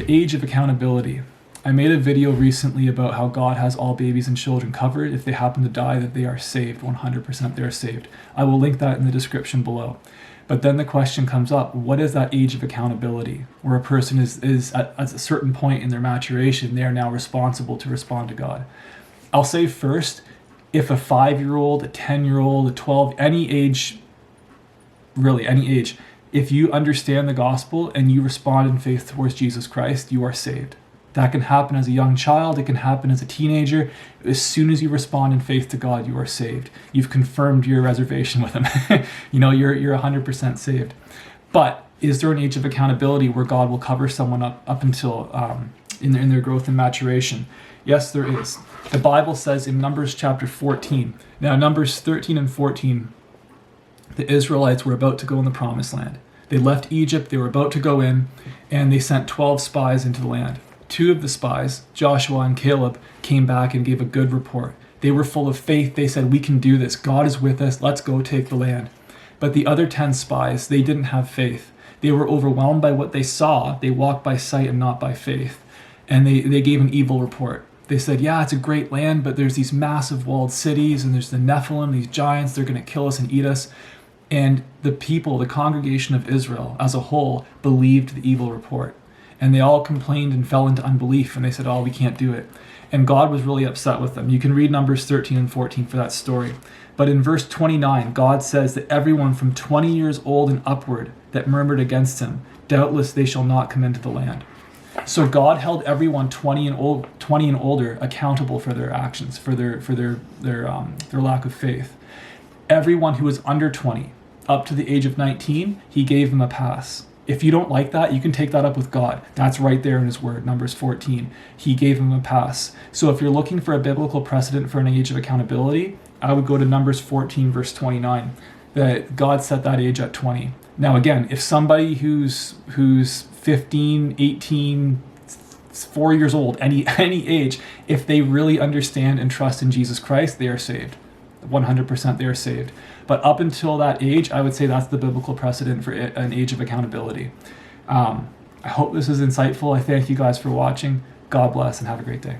The age of accountability. I made a video recently about how God has all babies and children covered. If they happen to die, that they are saved. 100% they are saved. I will link that in the description below. But then the question comes up, what is that age of accountability? Where a person is at a certain point in their maturation, they are now responsible to respond to God. I'll say first, if a 5-year-old, a 10-year-old, a 12, any age, really any age, if you understand the gospel and you respond in faith towards Jesus Christ, you are saved. That can happen as a young child. It can happen as a teenager. As soon as you respond in faith to God, you are saved. You've confirmed your reservation with him. You're 100% saved. But is there an age of accountability where God will cover someone up until in their growth and maturation? Yes, there is. The Bible says in Numbers chapter 14. Now, Numbers 13 and 14, the Israelites were about to go in the promised land. They left Egypt. They were about to go in, and they sent 12 spies into the land. 2 of the spies, Joshua and Caleb, came back and gave a good report. They were full of faith. They said, we can do this. God is with us. Let's go take the land. But the other 10 spies, they didn't have faith. They were overwhelmed by what they saw. They walked by sight and not by faith. And they gave an evil report. They said, yeah, it's a great land, but there's these massive walled cities, and there's the Nephilim, these giants. They're going to kill us and eat us. And the people, the congregation of Israel as a whole, believed the evil report. And they all complained and fell into unbelief, and they said, oh, we can't do it. And God was really upset with them. You can read Numbers 13 and 14 for that story. But in verse 29, God says that everyone from 20 years old and upward that murmured against him, doubtless they shall not come into the land. So God held everyone 20 and older accountable for their actions, for their lack of faith. Everyone who was under 20, up to the age of 19, he gave them a pass. If you don't like that, you can take that up with God. That's right there in his word, Numbers 14. He gave him a pass. So if you're looking for a biblical precedent for an age of accountability, I would go to Numbers 14, verse 29, that God set that age at 20. Now again, if somebody who's 15, 18, 4 years old, any age, if they really understand and trust in Jesus Christ, they are saved. 100% they are saved. But up until that age, I would say that's the biblical precedent for an age of accountability. I hope this is insightful. I thank you guys for watching. God bless and have a great day.